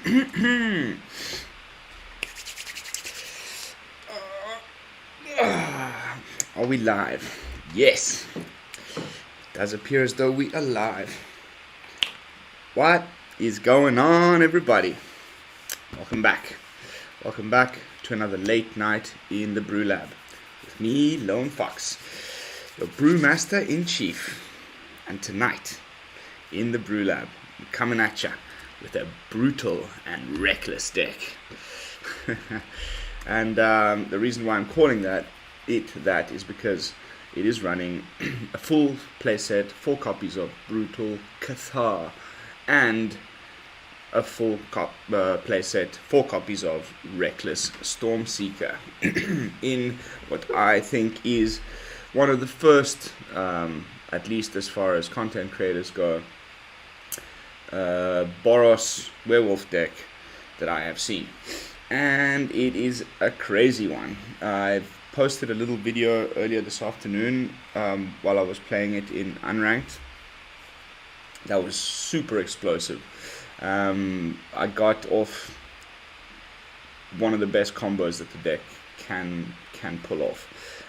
Are we live? Yes. It does appear as though we are live. What is going on, everybody? Welcome back. Welcome back to another late night in the BrewLab with me, Lone Fox, your brewmaster in chief. And tonight, in the BrewLab, I'm coming at ya with a brutal and reckless deck. And the reason why I'm calling that is because it is running a full playset, 4 copies of Brutal Cathar, and a full playset, 4 copies of Reckless Stormseeker, in what I think is one of the first, at least as far as content creators go, Boros Werewolf deck that I have seen. And it is a crazy one. I've posted a little video earlier this afternoon while I was playing it in Unranked. That was super explosive. I got off one of the best combos that the deck can pull off,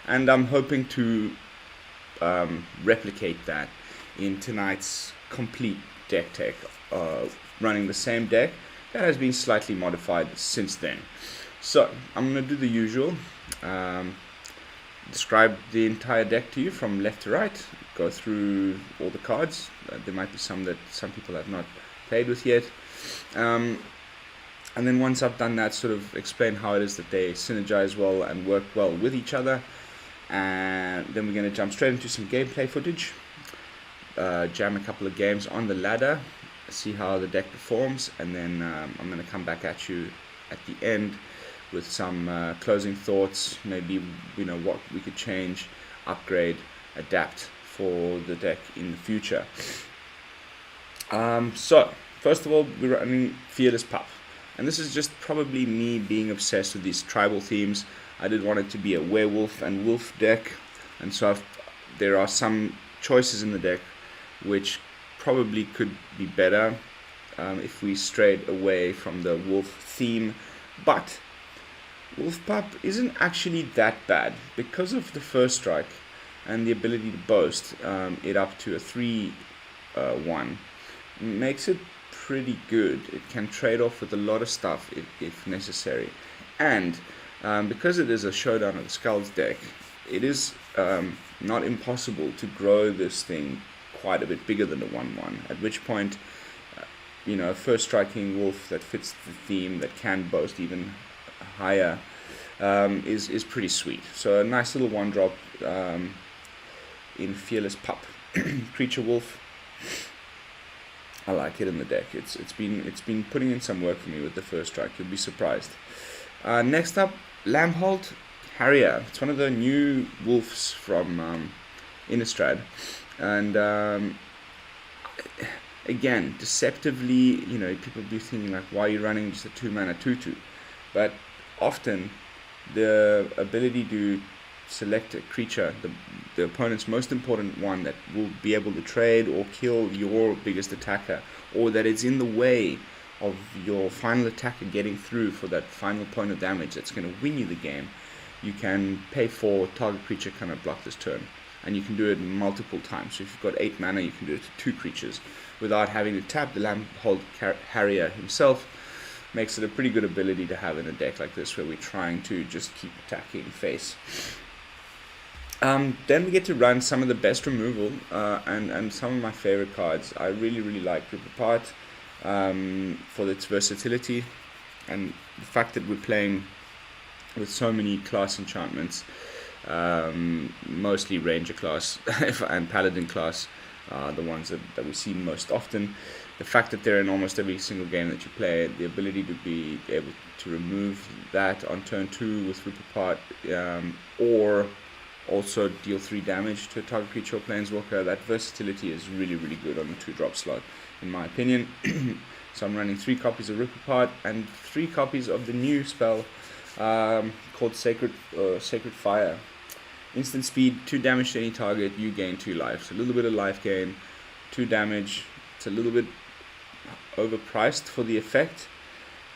and I'm hoping to replicate that in tonight's complete deck tech, running the same deck that has been slightly modified since then. So I'm going to do the usual, describe the entire deck to you from left to right, go through all the cards. There might be some that some people have not played with yet, and then once I've done that, sort of explain how it is that they synergize well and work well with each other. And then we're going to jump straight into some gameplay footage, jam a couple of games on the ladder, see how the deck performs, and then I'm going to come back at you at the end with some closing thoughts, maybe what we could change, upgrade, adapt for the deck in the future. So first of all, we're running Fearless Pup, and this is just probably me being obsessed with these tribal themes. I did want it to be a werewolf and wolf deck, and so there are some choices in the deck which probably could be better if we strayed away from the wolf theme. But Wolf Pup isn't actually that bad because of the first strike and the ability to boast it up to a 3-1. Makes it pretty good. It can trade off with a lot of stuff if necessary, and because it is a Showdown of the Skalds deck, it is not impossible to grow this thing quite a bit bigger than the 1-1, at which point a first striking wolf that fits the theme, that can boast even higher, is pretty sweet. So a nice little 1-drop in Fearless Pup. Creature wolf, I like it in the deck. It's been putting in some work for me with the first strike. You'll be surprised. Next up, Lambholt Harrier. It's one of the new wolves from Innistrad, and again, deceptively, people be thinking like, why are you running just a 2-mana 2/2? But often the ability to select a creature, the opponent's most important one, that will be able to trade or kill your biggest attacker, or that it's in the way of your final attacker getting through for that final point of damage that's going to win you the game. You can pay for target creature cannot block this turn, and you can do it multiple times. So if you've got 8 mana, you can do it to 2 creatures without having to tap. The Lambholt Harrier himself makes it a pretty good ability to have in a deck like this, where we're trying to just keep attacking face. Then we get to run some of the best removal and some of my favorite cards. I really like Rip Apart for its versatility, and the fact that we're playing with so many class enchantments, mostly Ranger class and Paladin class, the ones that we see most often. The fact that they're in almost every single game that you play, the ability to be able to remove that on turn 2 with Rip Apart, or also deal 3 damage to a target creature or planeswalker. That versatility is really good on the 2-drop slot, in my opinion. So I'm running 3 copies of Rip Apart and 3 copies of the new spell called Sacred Fire. Instant speed, 2 damage to any target, you gain 2 life. So a little bit of life gain, 2 damage. It's a little bit overpriced for the effect,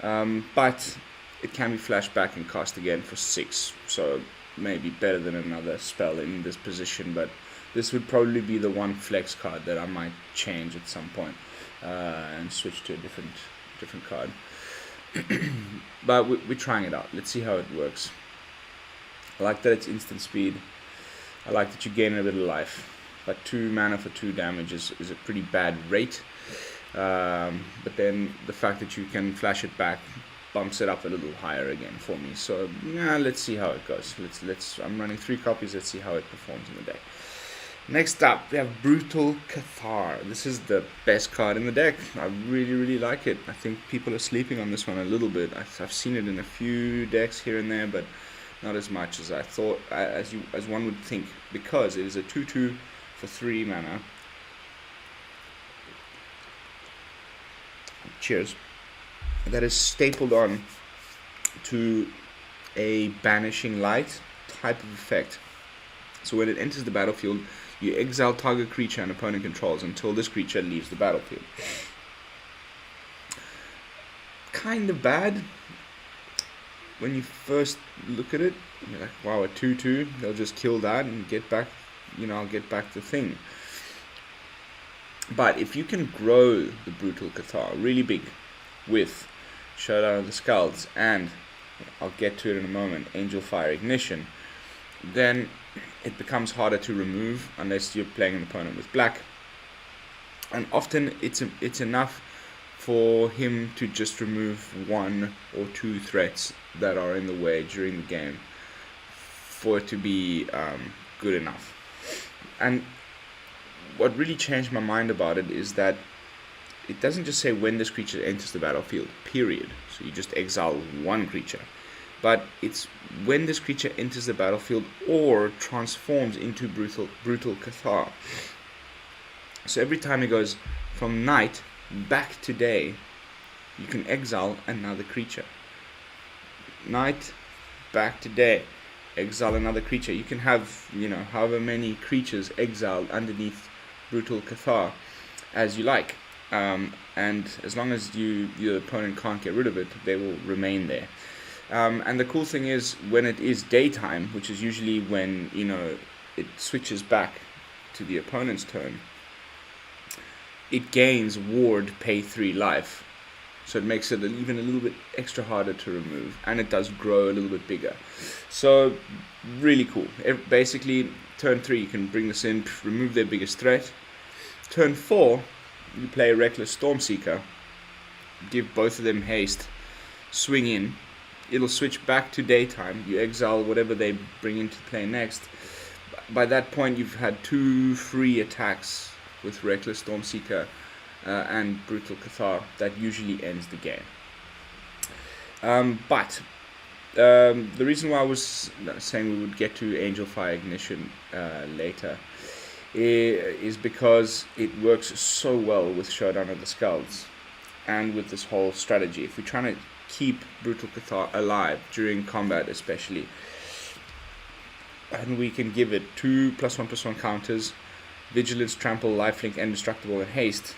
but it can be flashed back and cast again for 6, so maybe better than another spell in this position, but this would probably be the one flex card that I might change at some point and switch to a different card. But we're trying it out. Let's see how it works. I like that it's instant speed. I like that you gain a bit of life, but 2 mana for 2 damage is a pretty bad rate. But then the fact that you can flash it back bumps it up a little higher again for me. So yeah, let's see how it goes. I'm running 3 copies. Let's see how it performs in the deck. Next up, we have Brutal Cathar. This is the best card in the deck. I really like it. I think people are sleeping on this one a little bit. I've seen it in a few decks here and there, but not as much as I thought, as one would think, because it is a 2/2 for 3 mana. Cheers. That is stapled on to a Banishing Light type of effect. So when it enters the battlefield, you exile target creature an opponent controls until this creature leaves the battlefield. Kind of bad. When you first look at it, you're like, wow, a 2/2, they'll just kill that and get back, I'll get back the thing. But if you can grow the Brutal Cathar really big with Showdown of the Skalds and, I'll get to it in a moment, Angelfire Ignition, then it becomes harder to remove unless you're playing an opponent with black. And often it's enough for him to just remove 1 or 2 threats that are in the way during the game for it to be good enough. And what really changed my mind about it is that it doesn't just say when this creature enters the battlefield, period. So you just exile 1 creature. But it's when this creature enters the battlefield or transforms into Brutal Cathar. So every time it goes from night back to day, you can exile another creature. Night, back to day, exile another creature. You can have, however many creatures exiled underneath Brutal Cathar as you like. And as long as your opponent can't get rid of it, they will remain there. And the cool thing is, when it is daytime, which is usually when, it switches back to the opponent's turn, it gains ward pay 3 life. So it makes it even a little bit extra harder to remove. And it does grow a little bit bigger. So, really cool. Basically, turn 3, you can bring this in, remove their biggest threat. Turn 4, you play a Reckless Stormseeker. Give both of them haste. Swing in. It'll switch back to daytime. You exile whatever they bring into play next. By that point, you've had 2 free attacks with Reckless Stormseeker and Brutal Cathar. That usually ends the game. But the reason why I was saying we would get to Angelfire Ignition later is because it works so well with Showdown of the Skalds and with this whole strategy. If we're trying to keep Brutal Cathar alive during combat especially, and we can give it 2 +1/+1 counters, Vigilance, Trample, Lifelink, Indestructible, and Haste,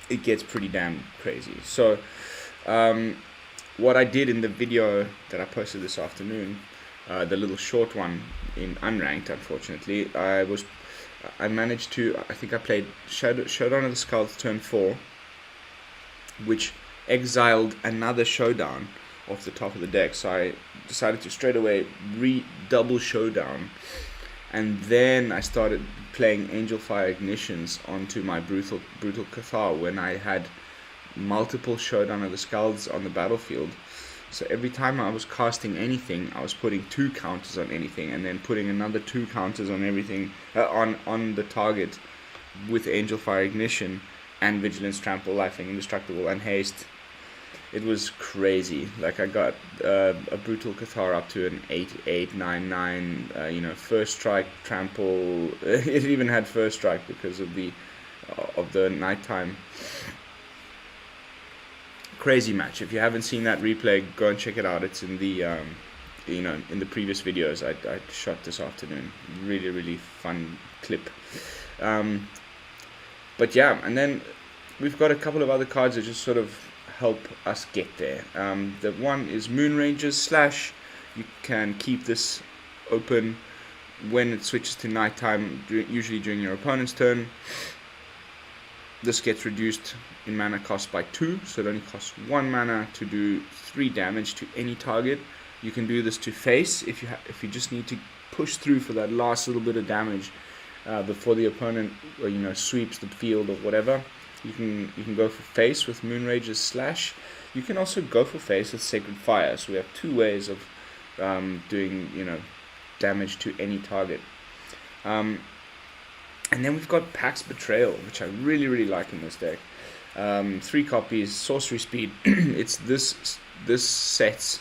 it gets pretty damn crazy. So what I did in the video that I posted this afternoon, the little short one in unranked, unfortunately, I managed to, I think I played Showdown of the Skalds turn 4, which exiled another Showdown off the top of the deck. So I decided to straight away double Showdown, and then I started playing Angelfire Ignitions onto my Brutal Cathar when I had multiple Showdown of the Skalds on the battlefield. So every time I was casting anything, I was putting 2 counters on anything, and then putting another 2 counters on everything on the target with Angelfire Ignition and Vigilance, Trample, Lifelink, Indestructible, and Haste. It was crazy. Like, I got a Brutal Cathar up to an 8/8, 9/9. First strike, trample. It even had first strike because of the nighttime. Crazy match. If you haven't seen that replay, go and check it out. It's in the in the previous videos I shot this afternoon. Really fun clip. But yeah, and then we've got a couple of other cards that just sort of help us get there. The one is Moonrager Slash. You can keep this open when it switches to nighttime, usually during your opponent's turn. This gets reduced in mana cost by 2, so it only costs 1 mana to do 3 damage to any target. You can do this to face if you just need to push through for that last little bit of damage before the opponent sweeps the field or whatever. You can go for face with Moonrager's Slash. You can also go for face with Sacred Fire. So we have 2 ways of doing damage to any target. And then we've got Pax Betrayal, which I really like in this deck. 3 copies, sorcery speed. It's this set's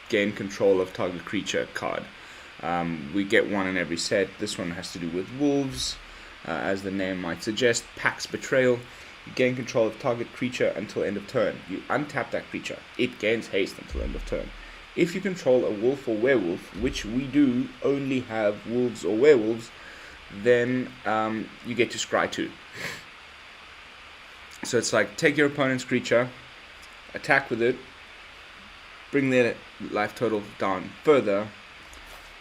gain control of target creature card. We get one in every set. This one has to do with wolves, as the name might suggest. Pax Betrayal. You gain control of target creature until end of turn. You untap that creature. It gains haste until end of turn. If you control a wolf or werewolf, which we do only have wolves or werewolves, then you get to scry 2. So it's like, take your opponent's creature, attack with it, bring their life total down further,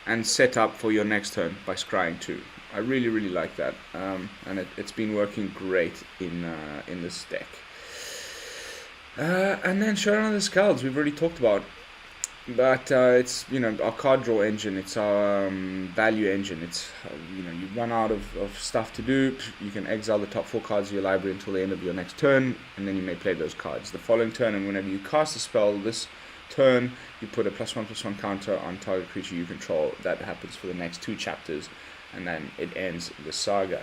and set up for your next turn by scrying 2. I really like that, and it's been working great in this deck. And then Showdown of the Skalds, we've already talked about. But it's our card draw engine, it's our value engine. It's you run out of stuff to do. You can exile the top 4 cards of your library until the end of your next turn, and then you may play those cards the following turn. And whenever you cast a spell this turn, you put a +1/+1 counter on target creature you control. That happens for the next 2 chapters, and then it ends the saga.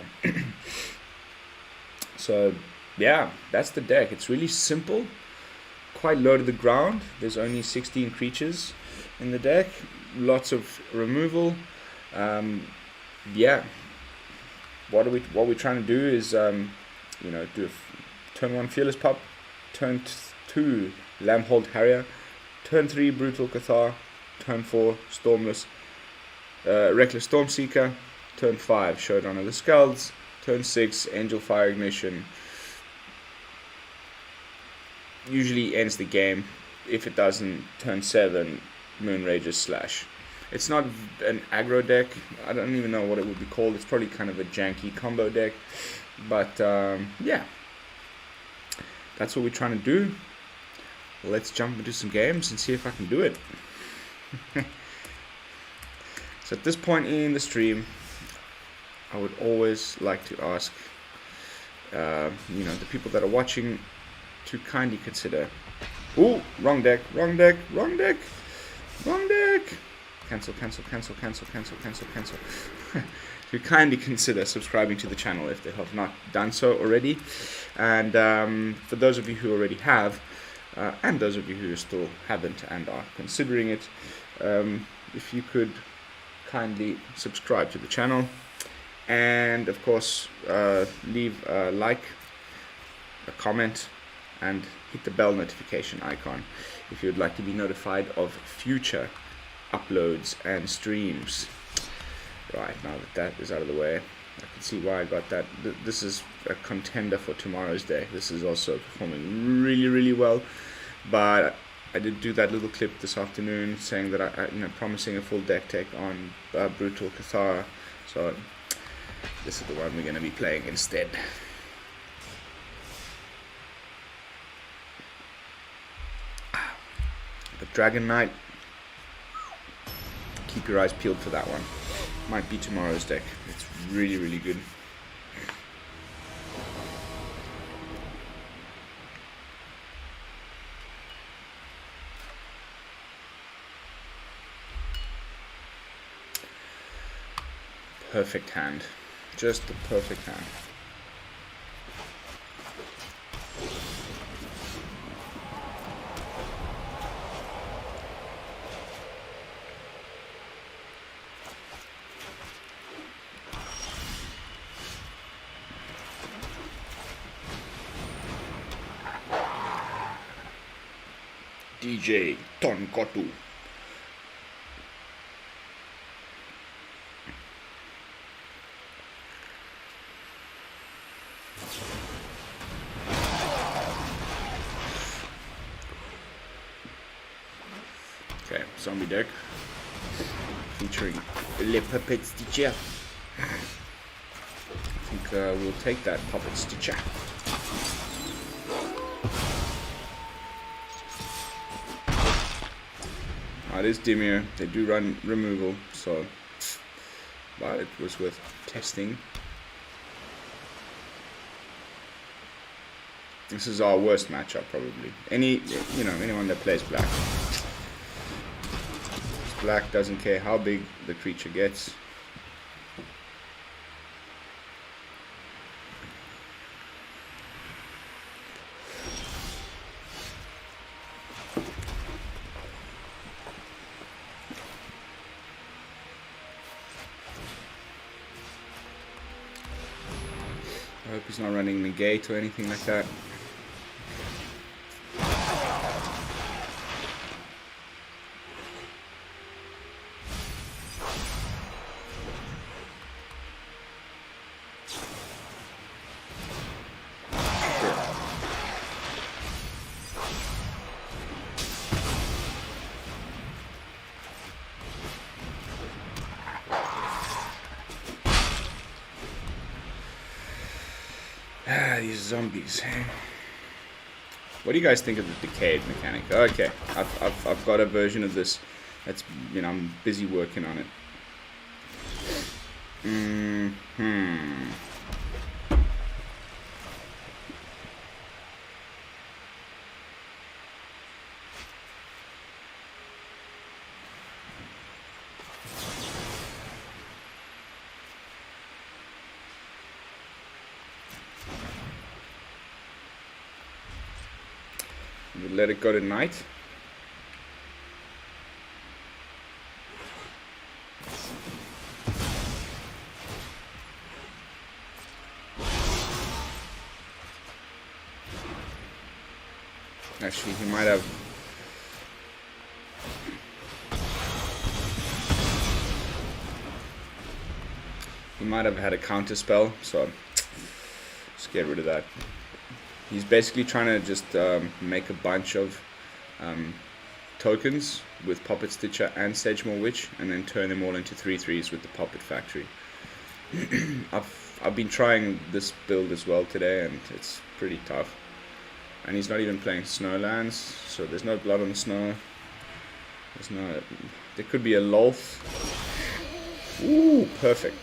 So yeah, that's the deck. It's really simple, quite low to the ground. There's only 16 creatures in the deck, lots of removal. Yeah, what we're trying to do is do a turn 1 Fearless Pup, turn 2 Lambholt Harrier, turn 3 Brutal Cathar, turn 4 Reckless Stormseeker, turn 5 Showdown of the Skalds, turn 6 Angelfire Ignition. Usually ends the game. If it doesn't, turn 7 Moonrager Slash. It's not an aggro deck. I don't even know what it would be called. It's probably kind of a janky combo deck, but yeah, that's what we're trying to do. Let's jump into some games and see if I can do it. So at this point in the stream, I would always like to ask the people that are watching to kindly consider. Ooh, wrong deck. Cancel. To kindly consider subscribing to the channel if they have not done so already. And for those of you who already have, and those of you who still haven't and are considering it, if you could kindly subscribe to the channel, and of course leave a like, a comment, and hit the bell notification icon if you would like to be notified of future uploads and streams. Right, now that is out of the way, I can see why I got that. This is a contender for tomorrow's deck. This is also performing really well, but I did do that little clip this afternoon saying that I promising a full deck take on Brutal Cathar, so this is the one we're going to be playing instead. But Dragon Knight, keep your eyes peeled for that one. Might be tomorrow's deck. It's really good. Perfect hand. Just the perfect hand. DJ Tonkotu. Okay, zombie deck. Featuring Le Puppet Stitcher. I think we'll take that Puppet Stitcher. It is Dimir. They do run removal, so but it was worth testing. This is our worst matchup probably. Anyone that plays black. Black doesn't care how big the creature gets. I hope he's not running negate or anything like that. These zombies. What do you guys think of the decayed mechanic? Okay, I've got a version of this. That's I'm busy working on it. We'll let it go to night. Actually, he might have. He might have had a counter spell, so let's get rid of that. He's basically trying to just make a bunch of tokens with Puppet Stitcher and Sagemaw Witch, and then turn them all into 3/3s with the Puppet Factory. I've been trying this build as well today, and it's pretty tough. And he's not even playing Snowlands, so there's no blood on the snow. There could be a Lolth. Ooh, perfect.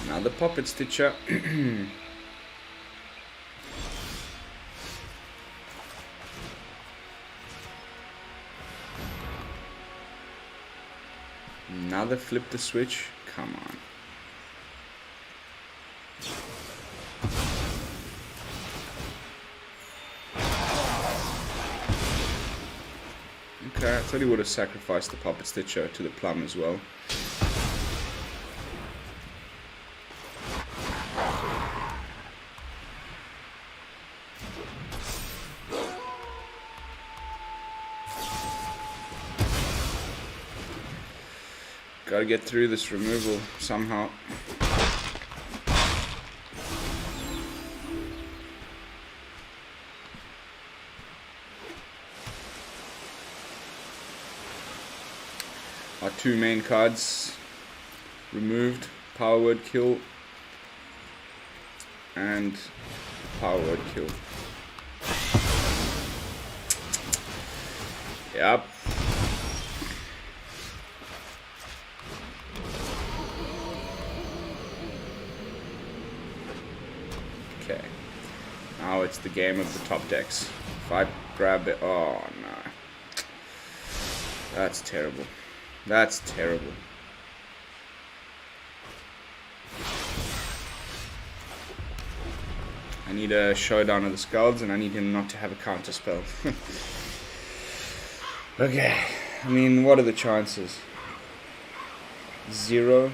Now the Puppet Stitcher. Another flip the switch. Come on. Okay, I thought he would have sacrificed the Puppet Stitcher to the plum as well. Gotta get through this removal somehow. Our two main cards removed, Power Word Kill and Power Word Kill. Yep. Okay. Now it's the game of the top decks. If I grab it, oh no. That's terrible. That's terrible. I need a Showdown of the Skalds, and I need him not to have a counter spell. Okay, I mean, what are the chances? 0.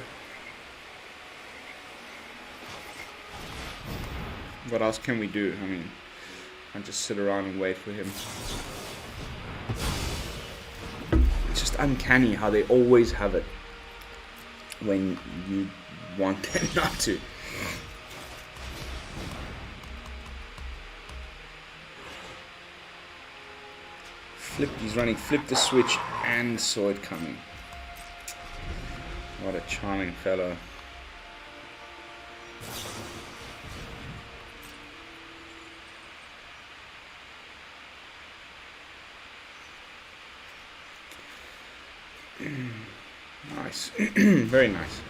what else can we do? I mean, can't just sit around and wait for him. It's just uncanny how they always have it when you want them not to. He's running Flip the Switch and saw it coming. What a charming fellow. Nice. Very nice.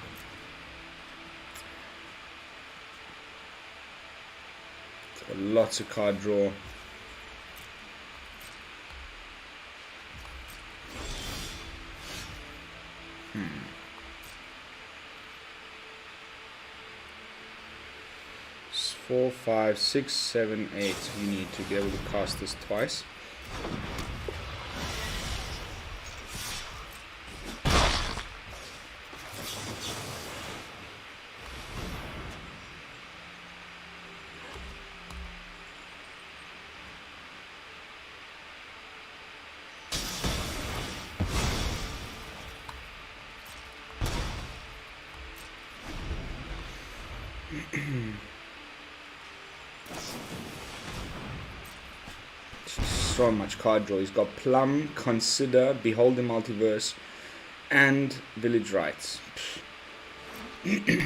So lots of card draw. It's 4, 5, 6, 7, 8. You need to be able to cast this twice. So much card draw. He's got Plum, Consider, Behold the Multiverse, and Village Rites. It's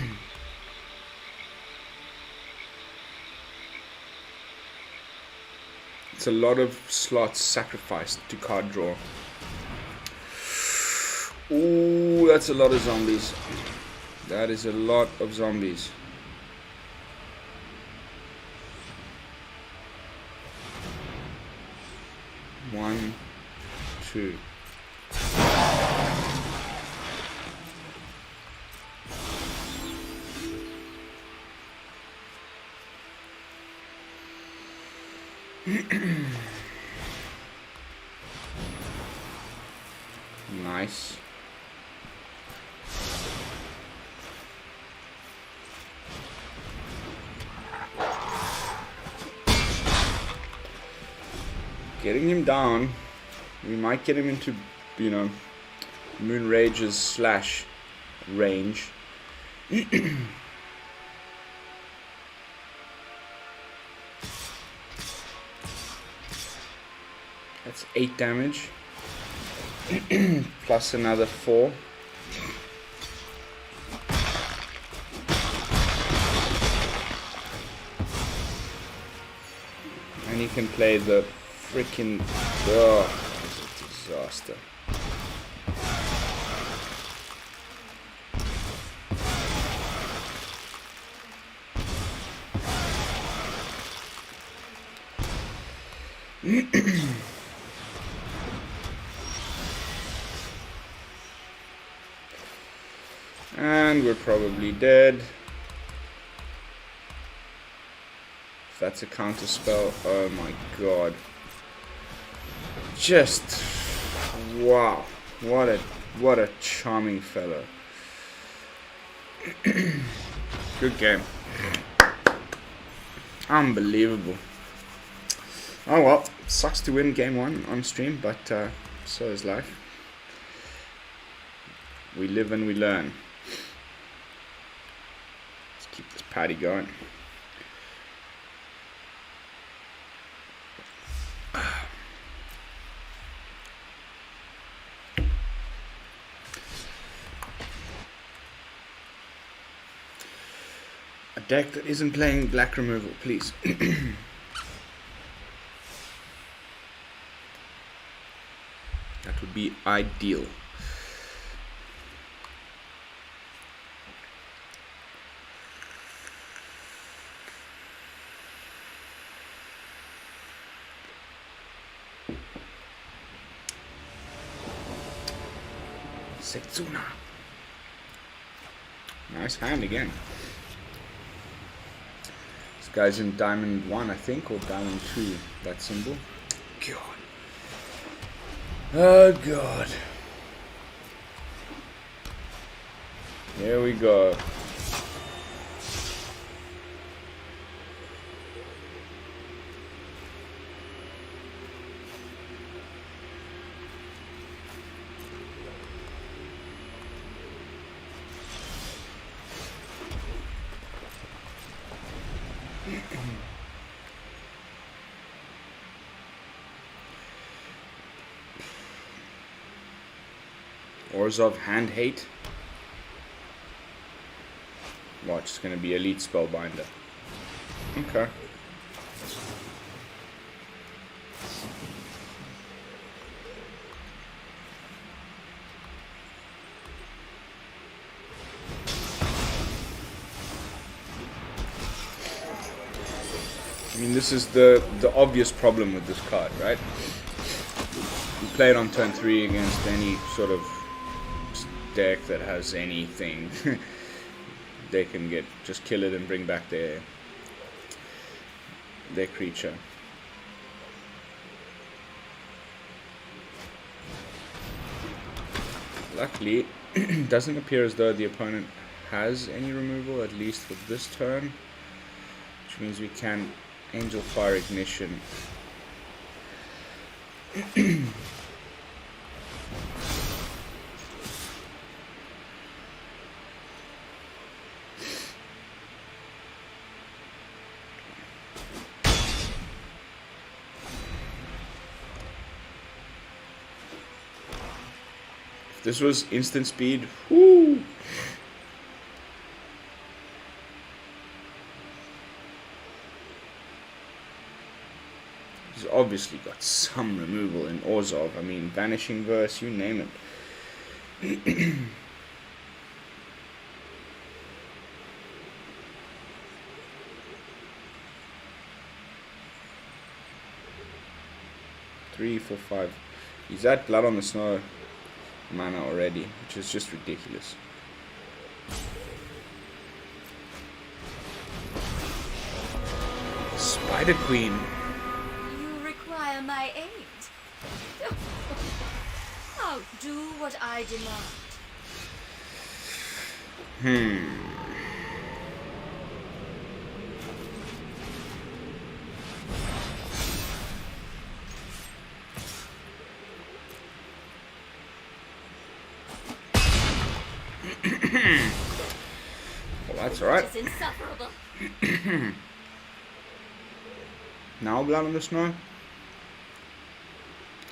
a lot of slots sacrificed to card draw. Ooh, that's a lot of zombies. That is a lot of zombies. One, two. Nice. Getting him down, we might get him into, you know, Moonrager's slash range. That's 8 damage, plus another 4. And you can play the freaking, oh, it's a disaster. And we're probably dead. If that's a counter spell, oh my god. Just wow, what a charming fellow. Good game. Unbelievable. Oh well, sucks to win game 1 on stream, but so is life. We live and we learn. Let's keep this party going. A deck that isn't playing black removal, please. That would be ideal. Setsuna. Nice hand again. This guy's in Diamond 1, I think, or Diamond 2, that symbol. God. Oh, God. Here we go. Orzhov Hand Hate. Watch, it's going to be Elite Spellbinder. Okay. I mean, this is the obvious problem with this card, right? You play it on turn 3 against any sort of deck that has anything. They can just kill it and bring back their creature. Luckily, it doesn't appear as though the opponent has any removal, at least for this turn, which means we can Angelfire Ignition. If this was instant speed, whoo! He's obviously got some removal in Orzhov. I mean, Vanishing Verse, you name it. Three, 4, 5. He's at Blood on the Snow mana already, which is just ridiculous. Spider Queen. You require my aid. I'll do what I demand. Well, that's alright. It's insufferable. Now Blood on the Snow?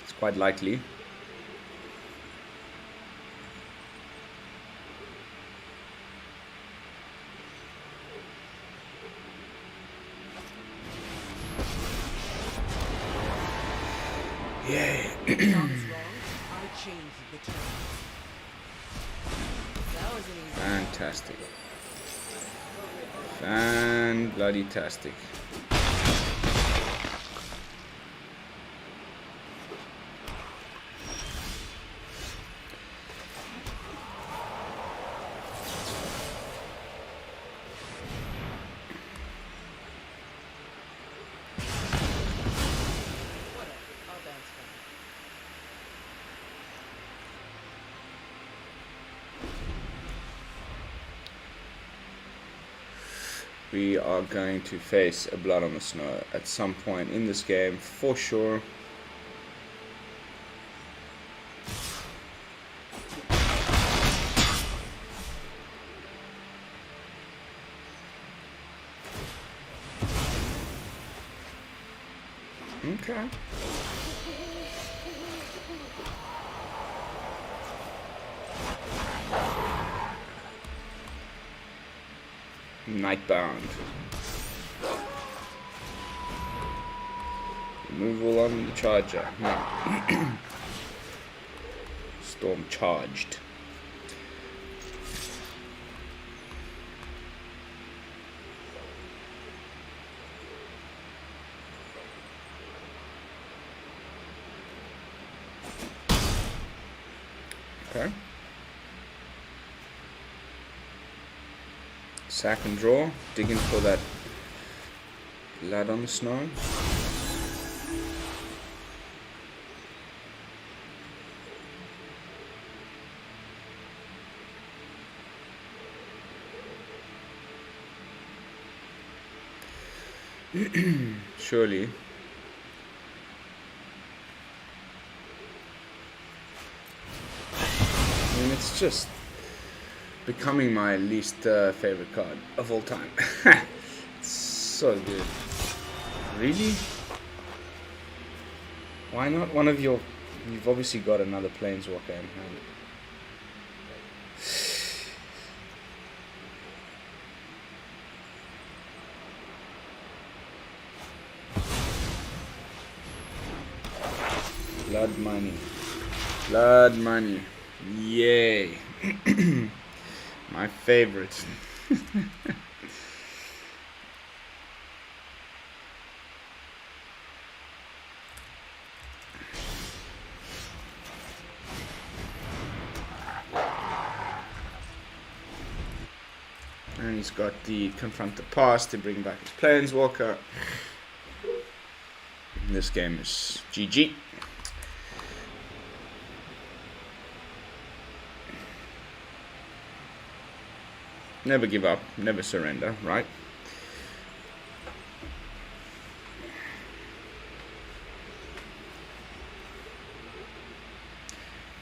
It's quite likely. Yay. Fantastic. Fan-bloody-tastic. We are going to face a Blood on the Snow at some point in this game, for sure. Okay. Nightbound. Removal on the charger. Storm charged. Okay. Sack and draw, digging for that Blood on the Snow. Surely. I mean, it's just becoming my least favorite card of all time. It's so good. Really? Why not one of your... You've obviously got another Planeswalker in hand. Blood money. Blood money. Yay. My favorite. And he's got the Confront the Past to bring back his Planeswalker. This game is GG. Never give up, never surrender, right?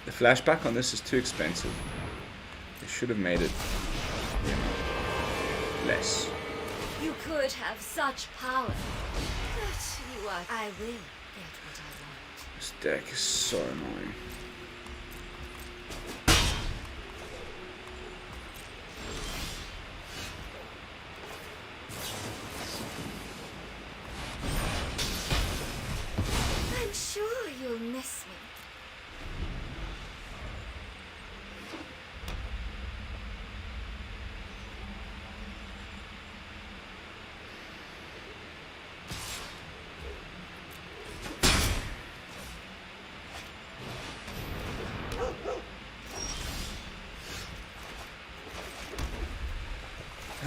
The flashback on this is too expensive. They should have made it, you know, less. You could have such power. But you are. I will get what I want. This deck is so annoying. I'm sure you'll miss me.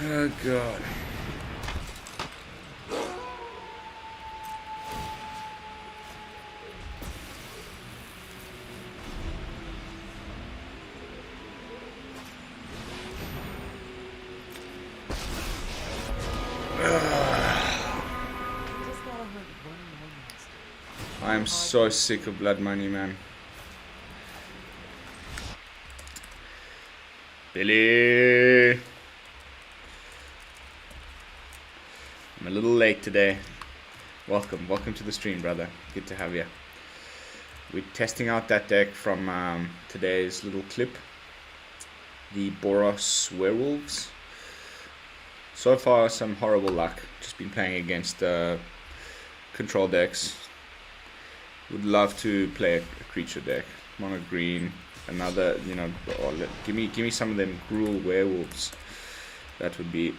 Oh god. I'm so sick of blood money, man. Billy! I'm a little late today. Welcome to the stream, brother. Good to have you. We're testing out that deck from today's little clip. The Boros Werewolves. So far, some horrible luck. Just been playing against control decks. Would love to play a creature deck. Mono green, another, you know, give me some of them Brutal Werewolves. That would be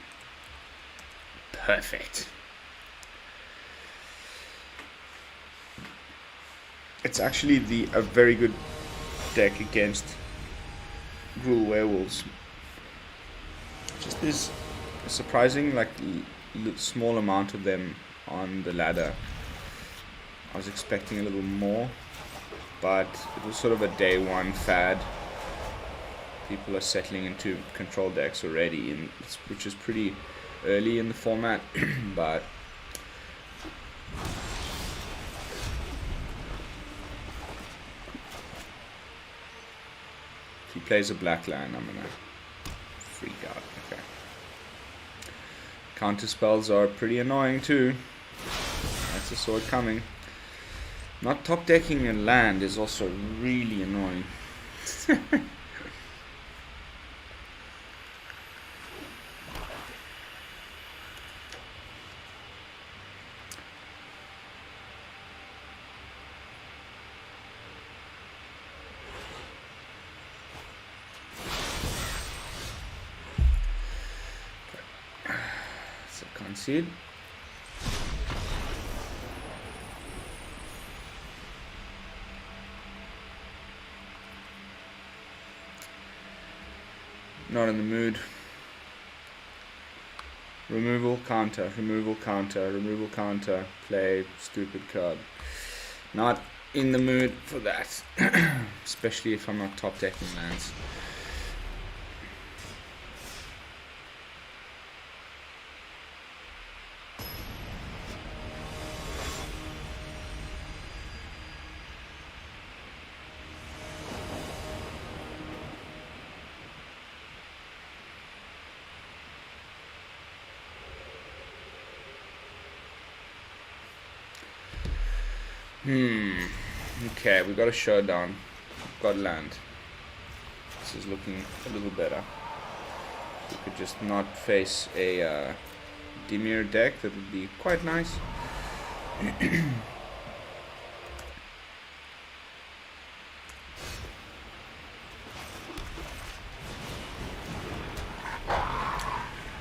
perfect. It's actually a very good deck against Brutal Werewolves. Just this surprising, like, small amount of them on the ladder. I was expecting a little more, but it was sort of a day one fad. People are settling into control decks already, which is pretty early in the format, but if he plays a black land, I'm gonna freak out. Okay. Counter spells are pretty annoying too. That's a sword coming. Not top decking a land is also really annoying. So concede. Not in the mood. Removal, counter, removal, counter, removal, counter, play, stupid card. Not in the mood for that. Especially if I'm not top decking lands. Okay, we got a Showdown. We've got land. This is looking a little better. We could just not face a Dimir deck. That would be quite nice.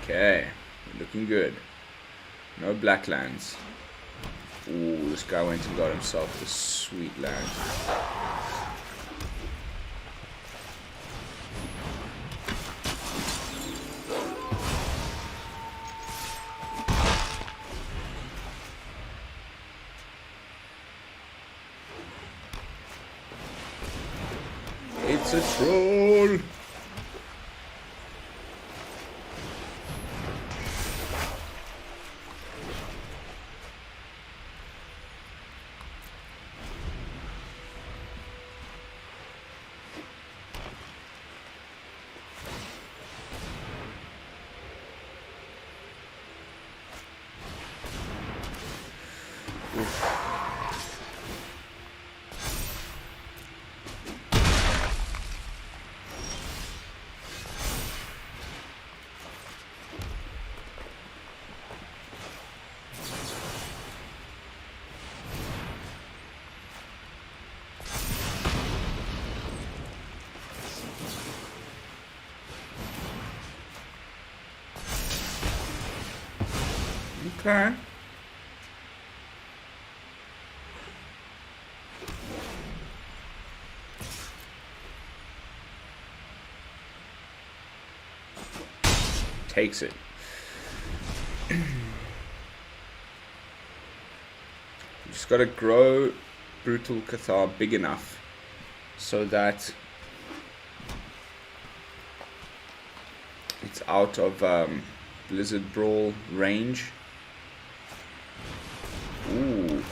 Okay, looking good. No black lands. Ooh, this guy went and got himself the sweet land. It's a troll! Okay. Takes it. You just gotta grow Brutal Cathar big enough so that it's out of Blizzard Brawl range. Ooh.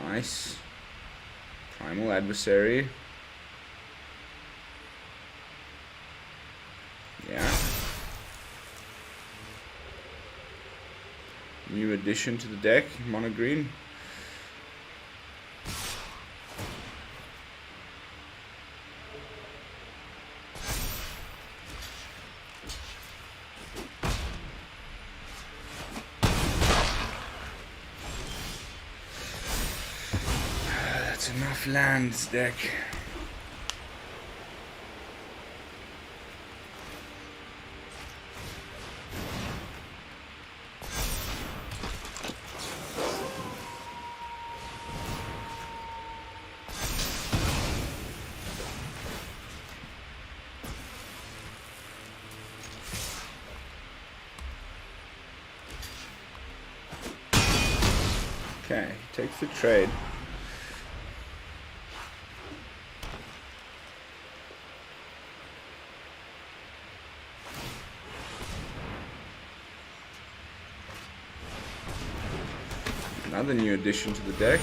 Nice. Primal Adversary. Yeah. New addition to the deck, mono green. Enough lands deck. Okay, takes the trade. Another new addition to the deck.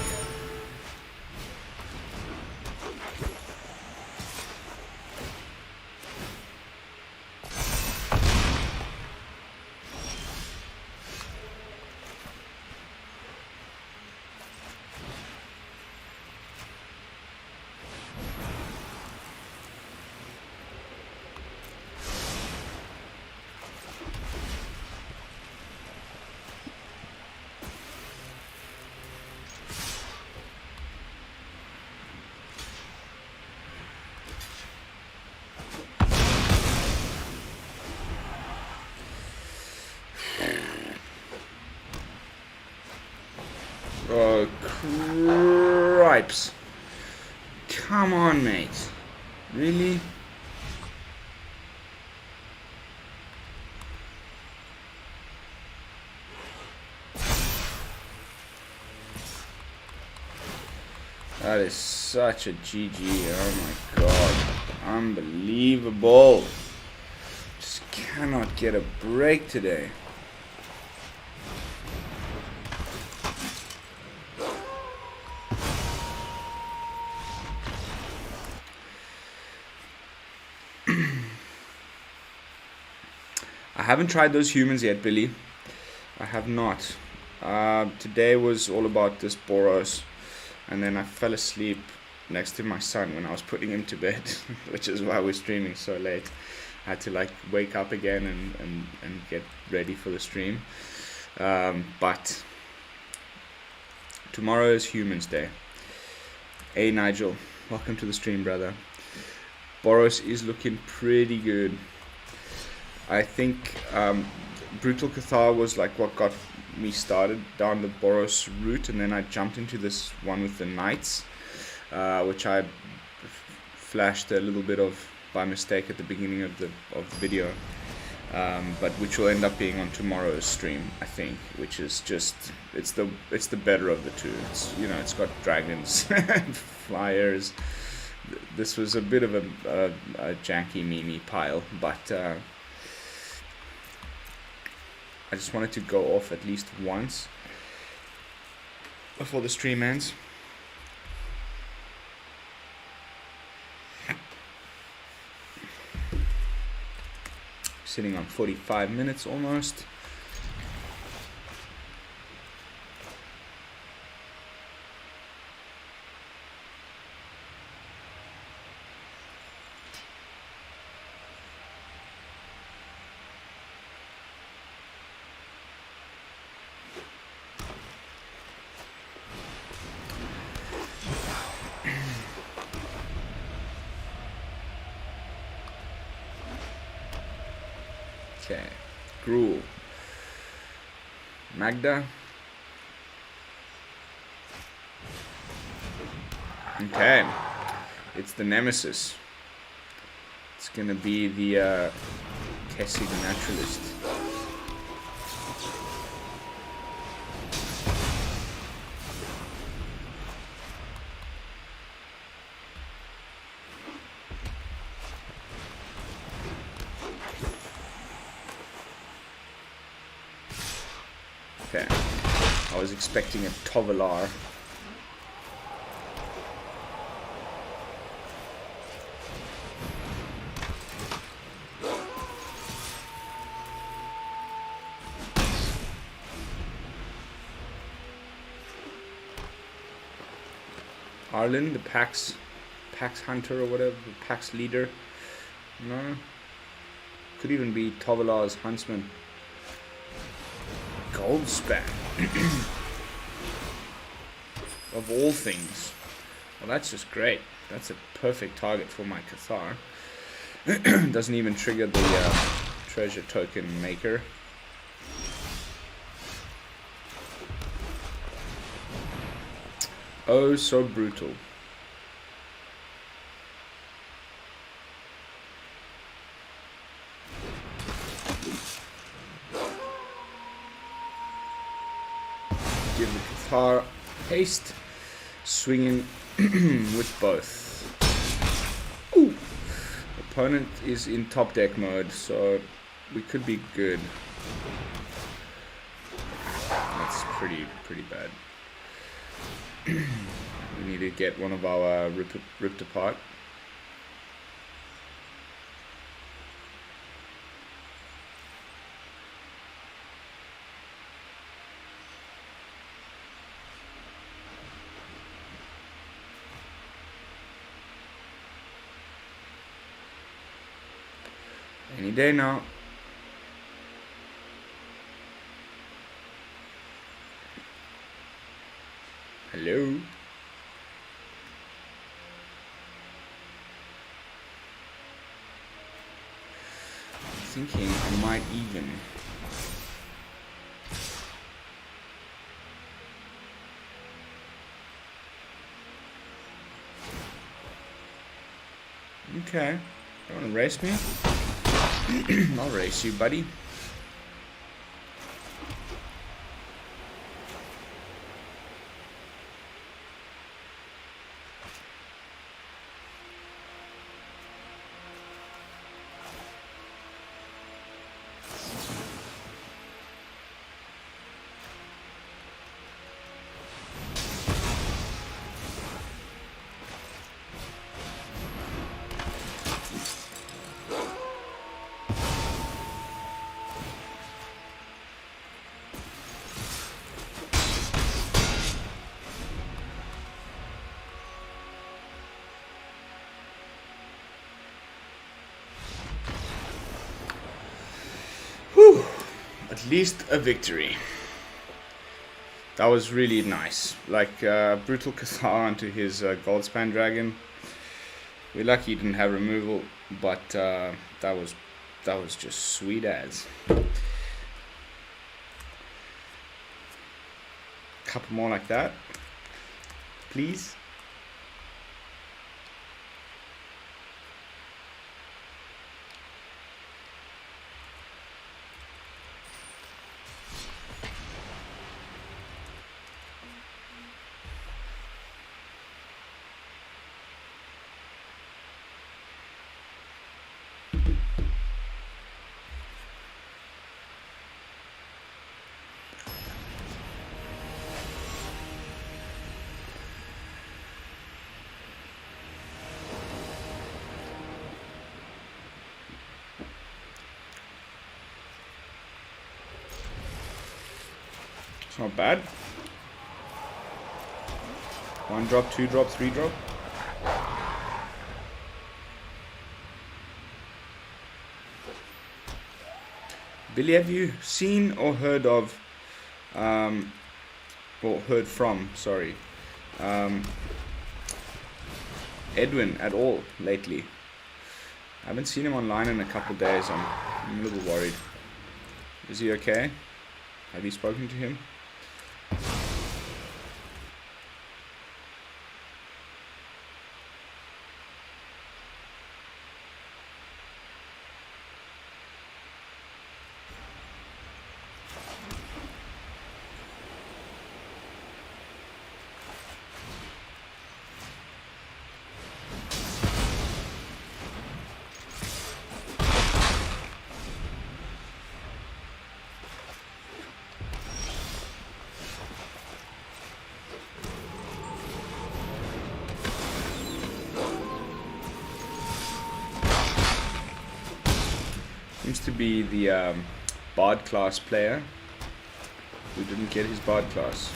Oh, cripes. Come on, mate. Really? That is such a GG. Oh my god. Unbelievable. Just cannot get a break today. I haven't tried those humans yet, Billy. I have not. Today was all about this Boros, and then I fell asleep next to my son when I was putting him to bed, which is why we're streaming so late. I had to like wake up again and get ready for the stream. But tomorrow is Humans Day. Hey Nigel, welcome to the stream, brother. Boros is looking pretty good. I think Brutal Cathar was like what got me started down the Boros route, and then I jumped into this one with the Knights, which I flashed a little bit of by mistake at the beginning of the video, but which will end up being on tomorrow's stream, I think, which is just it's the better of the two. It's, you know, it's got dragons and flyers. This was a bit of a janky meme pile, but I just wanted to go off at least once before the stream ends. Sitting on 45 minutes almost. Okay, Gruul, Magda. Okay, it's the Nemesis. It's gonna be the Kessie the Naturalist. Okay, I was expecting a Tovalar. Arlen, the Pax Hunter or whatever, the Pax leader. No, could even be Tovalar's Huntsman. Goldspan. Of all things. Well, that's just great. That's a perfect target for my Cathar. Doesn't even trigger the treasure token maker. Oh, so brutal. Give the Cathar haste, swinging with both. Ooh. Opponent is in top deck mode, so we could be good. That's pretty bad. We need to get one of our ripped apart. Any day now. Hello. I'm thinking I might even. Okay. You wanna race me? I'll race you, buddy. Whew. At least a victory. That was really nice. Like Brutal Cathar onto his Goldspan Dragon. We're lucky you didn't have removal, but that was just sweet as. Couple more like that, please. Not bad. 1 drop, 2 drop, 3 drop. Billy, have you seen or heard of, or heard from, sorry, Edwin at all lately? I haven't seen him online in a couple of days. I'm a little worried. Is he okay? Have you spoken to him? Seems to be the Bard class player who didn't get his Bard class.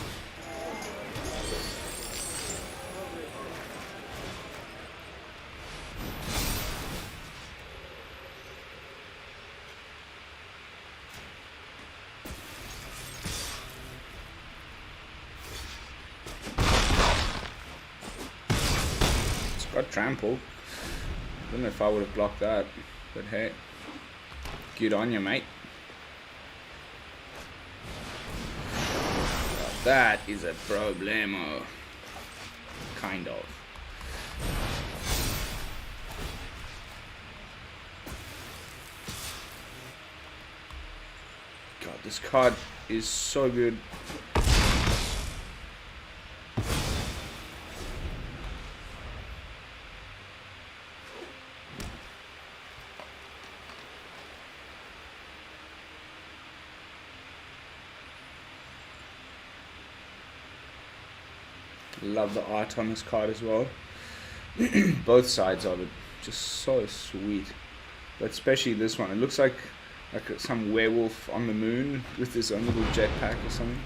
It's got trample. I don't know if I would have blocked that, but hey. Good on you, mate. That is a problemo. Kind of. God, this card is so good. Love the art on this card as well. Both sides of it, just so sweet. But especially this one, it looks like some werewolf on the moon with his own little jetpack or something.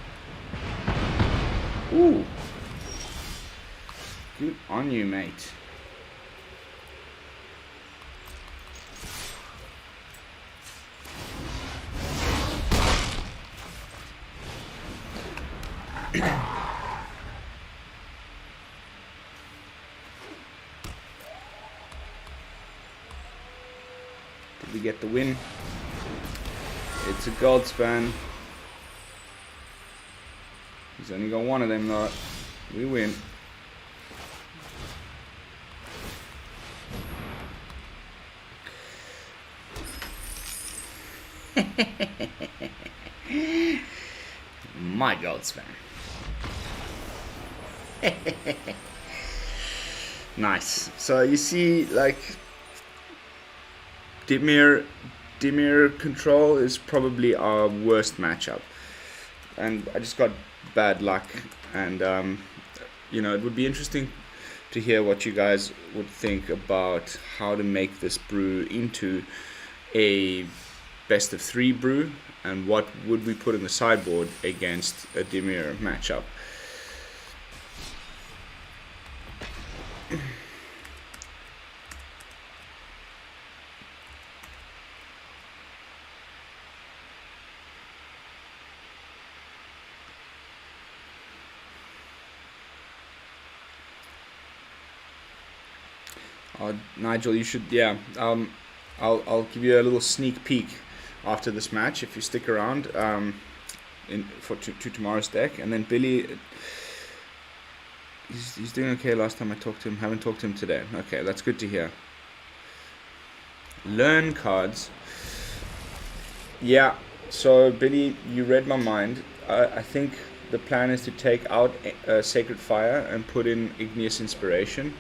Ooh, good on you, mate. We get the win. It's a gold span. He's only got one of them though. We win. My gold span. Nice. So you see, like, Dimir control is probably our worst matchup, and I just got bad luck. And you know, it would be interesting to hear what you guys would think about how to make this brew into a best of 3 brew, and what would we put in the sideboard against a Dimir matchup. Nigel, you should, yeah. I'll give you a little sneak peek after this match if you stick around to tomorrow's deck. And then Billy, he's doing okay. Last time I talked to him, haven't talked to him today. Okay, that's good to hear. Learn cards. Yeah, so Billy, you read my mind. I think the plan is to take out Sacred Fire and put in Igneous Inspiration.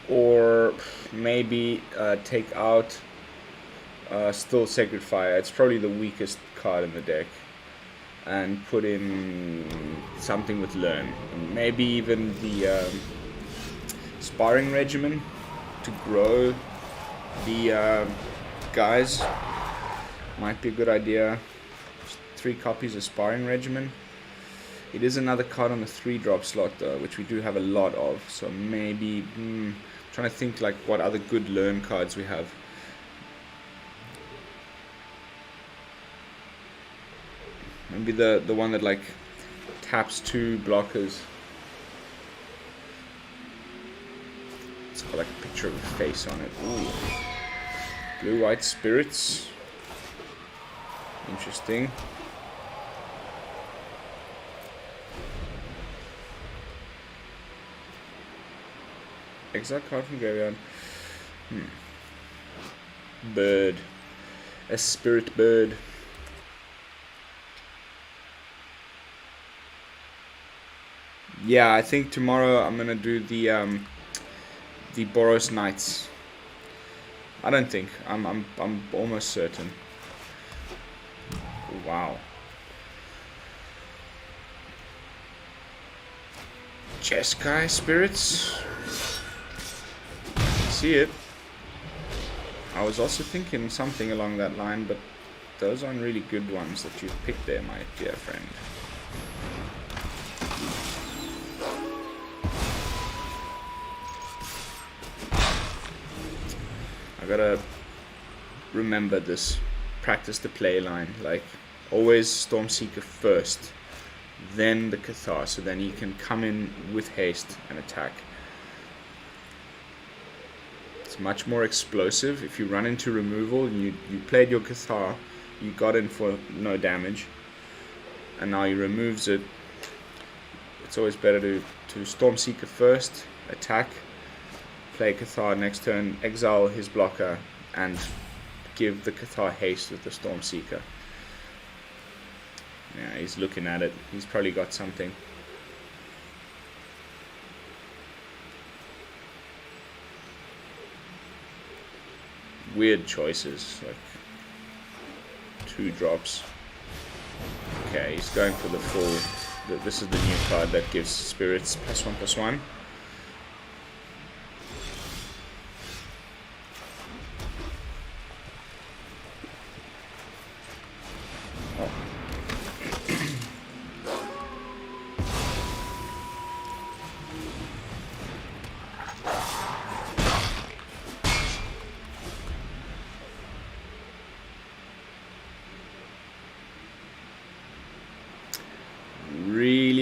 Or maybe take out still Sacred Fire. It's probably the weakest card in the deck. And put in something with Learn. Maybe even the Sparring Regimen to grow the guys. Might be a good idea. 3 copies of Sparring Regimen. It is another card on the 3-drop slot though, which we do have a lot of. So maybe trying to think like what other good Learn cards we have. Maybe the one that like taps 2 blockers. It's got like a picture of a face on it. Ooh. Blue-white spirits. Interesting. Exile card from graveyard. Bird. A spirit bird. Yeah, I think tomorrow I'm gonna do the Boros Knights. I don't think. I'm almost certain. Wow. Jeskai spirits. See it. I was also thinking something along that line, but those aren't really good ones that you've picked there, my dear friend. I gotta remember this practice the play line, like always Stormseeker first, then the Cathar, so then he can come in with haste and attack. It's much more explosive. If you run into removal and you played your Cathar, you got in for no damage, and now he removes it. It's always better to Stormseeker first, attack, play Cathar next turn, exile his blocker, and give the Cathar haste with the Stormseeker. Yeah, he's looking at it. He's probably got something. Weird choices, like 2 drops. Okay, he's going for the full. This is the new card that gives spirits +1/+1.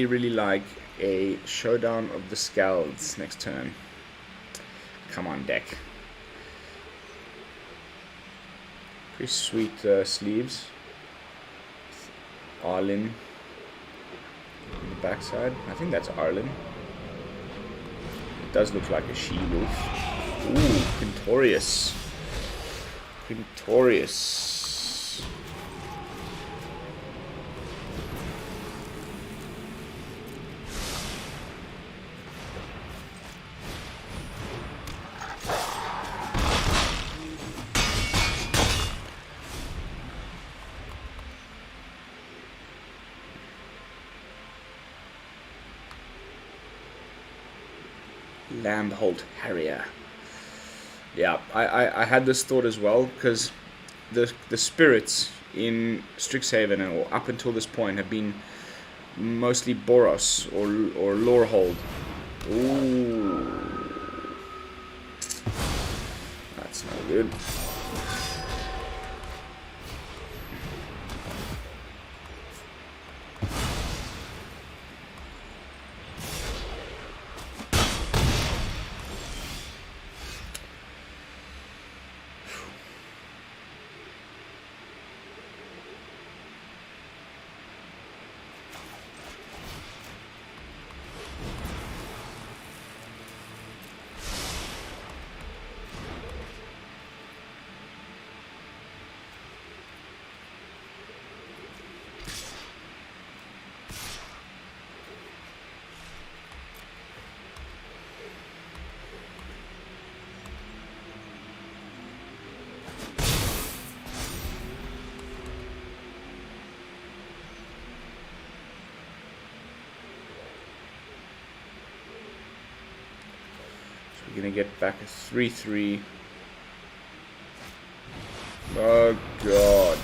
Really like a Showdown of the Skalds next turn. Come on, deck. Pretty sweet sleeves. Arlen on the backside. I think that's Arlen. It does look like a she-wolf. Ooh, Pintorius. Pintorius. Lambholt Harrier. Yeah, I had this thought as well, because the spirits in Strixhaven, or up until this point, have been mostly Boros or Lorehold. Ooh, that's not good. we're gonna get back a 3/3. Oh god.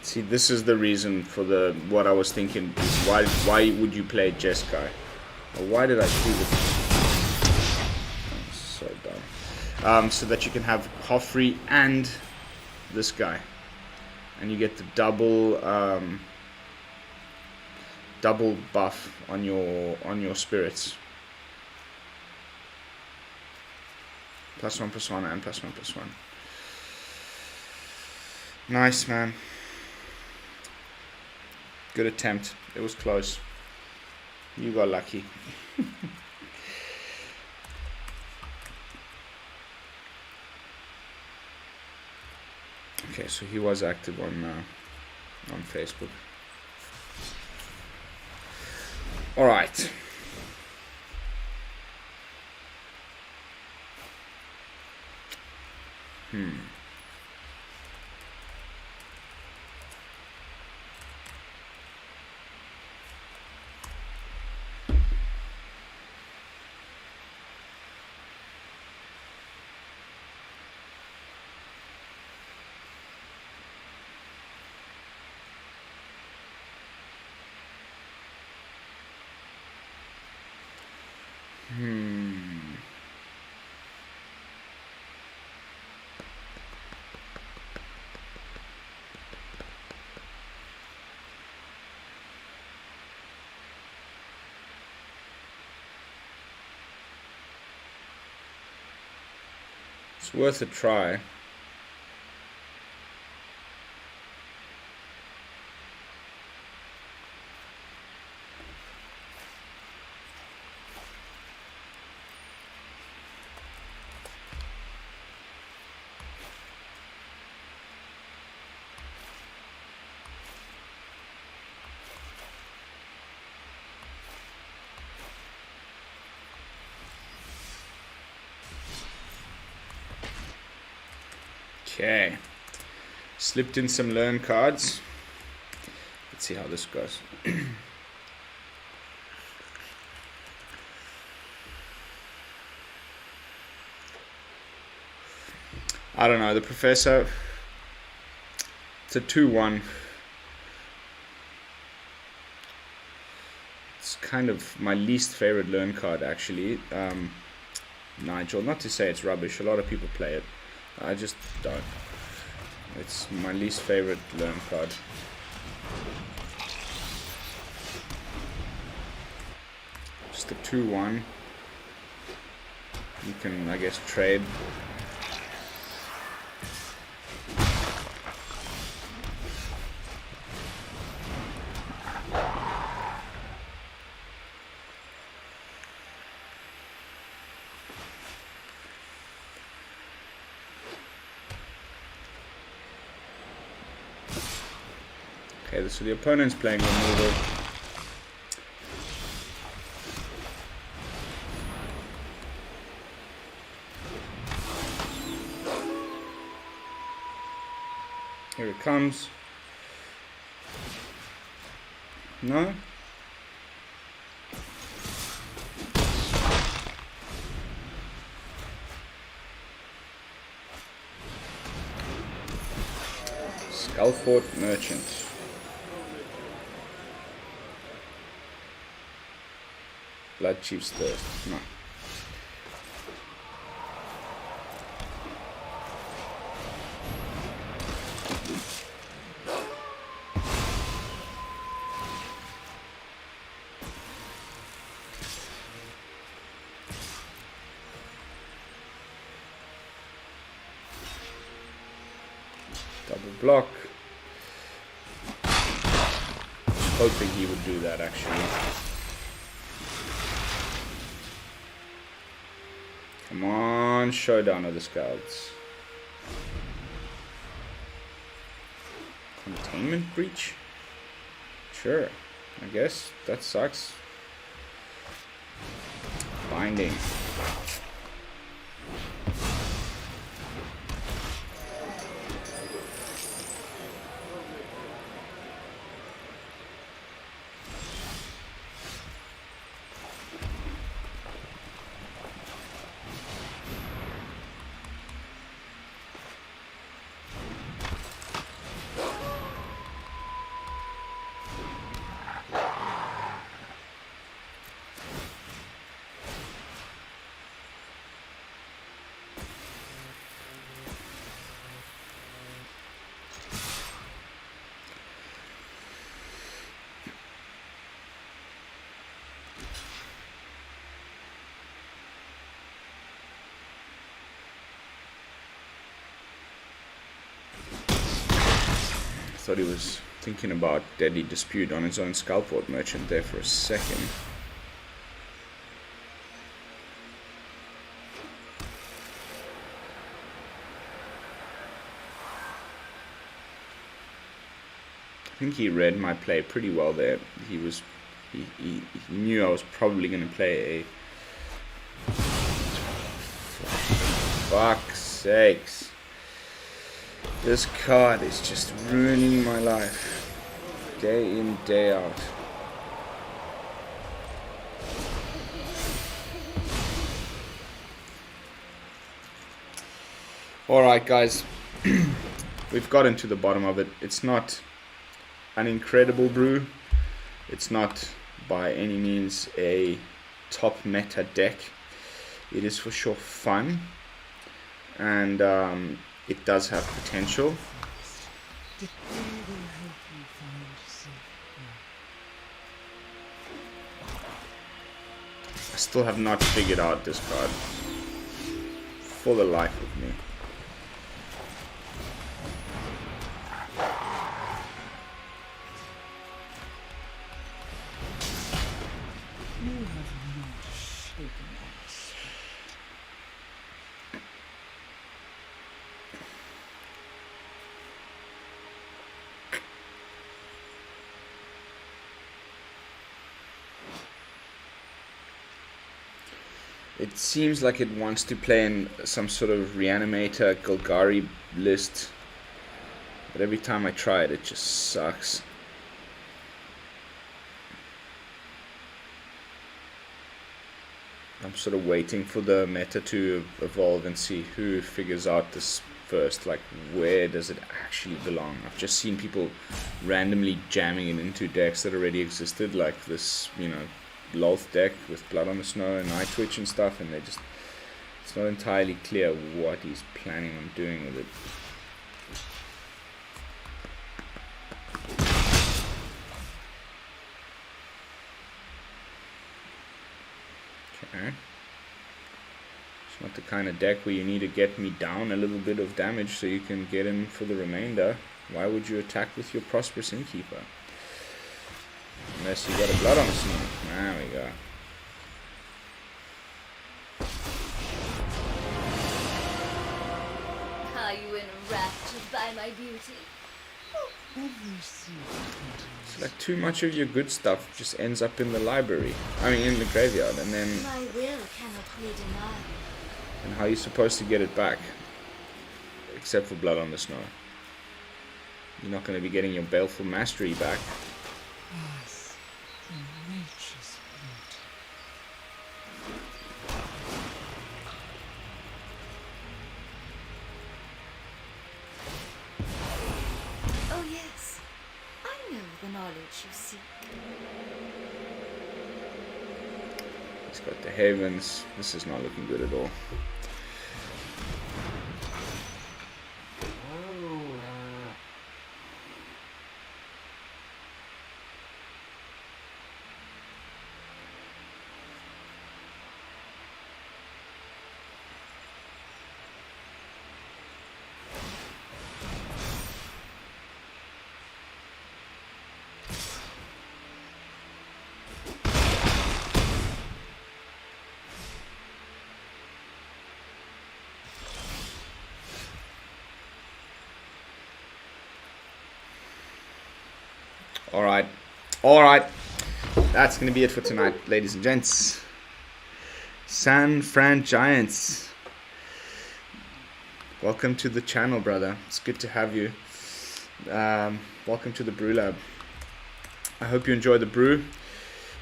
See, this is the reason for what I was thinking. Why would you play Jeskai? Or why did I do this? Oh, so dumb. So that you can have Hoffrey and this guy, and you get the double buff on your spirits. +1/+1 and +1/+1. Nice, man. Good attempt. It was close. You got lucky. Okay, so he was active on Facebook. All right. It's worth a try. Okay, slipped in some learn cards. Let's see how this goes. I don't know, the Professor, it's a 2/1. It's kind of my least favorite learn card, actually. Nigel, not to say it's rubbish, a lot of people play it. I just don't. It's my least favorite learn card. Just a 2/1. You can, I guess, trade. Okay, so the opponent's playing removal. Here it comes. No? Skullfort Merchant. Blood Chief's Thirst. No. Double block. Hoping he would do that, actually. Come on, Showdown of the Skalds. Containment Breach? Sure, I guess. That sucks. thought he was thinking about Deadly Dispute on his own Skullport Merchant there for a second. I think he read my play pretty well there. He knew I was probably going to play a... Fuck's sakes. This card is just ruining my life. Day in, day out. Alright guys, we've gotten to the bottom of it. It's not an incredible brew. It's not by any means a top meta deck. It is for sure fun, and it does have potential. I still have not figured out this card for the life of me. It seems like it wants to play in some sort of Reanimator Golgari list, but every time I try it, it just sucks. I'm sort of waiting for the meta to evolve and see who figures out this first. Like, where does it actually belong? I've just seen people randomly jamming it into decks that already existed, like this, you know, Loth deck with Blood on the Snow and Night Twitch and stuff, and it's not entirely clear what he's planning on doing with it. Okay. It's not the kind of deck where you need to get me down a little bit of damage so you can get in for the remainder. Why would you attack with your Prosperous Innkeeper? Unless you got a Blood on the Snow. There we go. Are you enraptured by my beauty? It's like too much of your good stuff just ends up in the library. I mean, in the graveyard, and then... My will cannot be denied. And how are you supposed to get it back? Except for Blood on the Snow. You're not going to be getting your Baleful Mastery back. Yes, the nature's beauty. Oh yes, I know the knowledge you seek. He's got the Havens. This is not looking good at all. Alright, that's going to be it for tonight, ladies and gents. San Fran Giants, welcome to the channel, brother. It's good to have you. Welcome to the BrewLab. I hope you enjoyed the brew.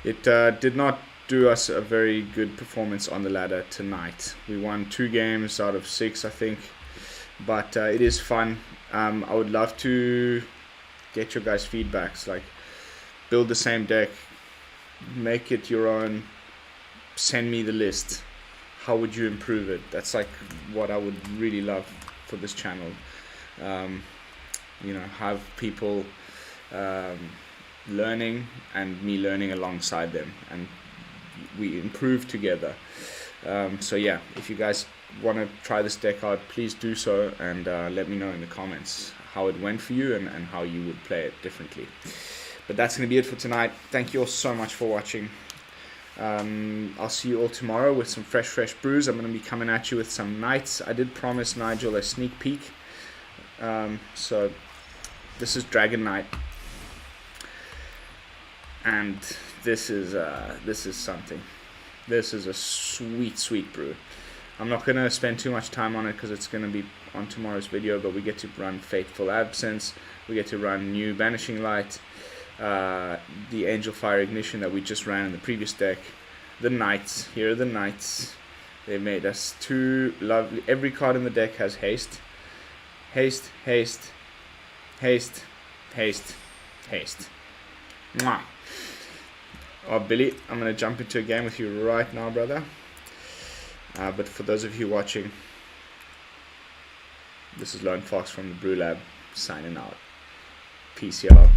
It did not do us a very good performance on the ladder tonight. We won 2 games out of 6, I think, but it is fun. I would love to get your guys' feedbacks, like build the same deck, make it your own, send me the list. How would you improve it? That's like what I would really love for this channel. You know, have people learning and me learning alongside them, and we improve together. So yeah, if you guys want to try this deck out, please do so, and let me know in the comments how it went for you and how you would play it differently. But that's going to be it for tonight. Thank you all so much for watching. I'll see you all tomorrow with some fresh brews. I'm going to be coming at you with some Knights. I did promise Nigel a sneak peek. So this is Dragon Knight, and this is something. This is a sweet brew. I'm not going to spend too much time on it because it's going to be on tomorrow's video, but we get to run Fateful Absence, we get to run new Banishing Light, the Angelfire Ignition that we just ran in the previous deck, the Knights. Here are the Knights. They made us 2 lovely. Every card in the deck has haste. Haste. Mwah. Oh, Billy, I'm going to jump into a game with you right now, brother. But for those of you watching, this is Lone Fox from the BrewLab signing out. Peace, y'all.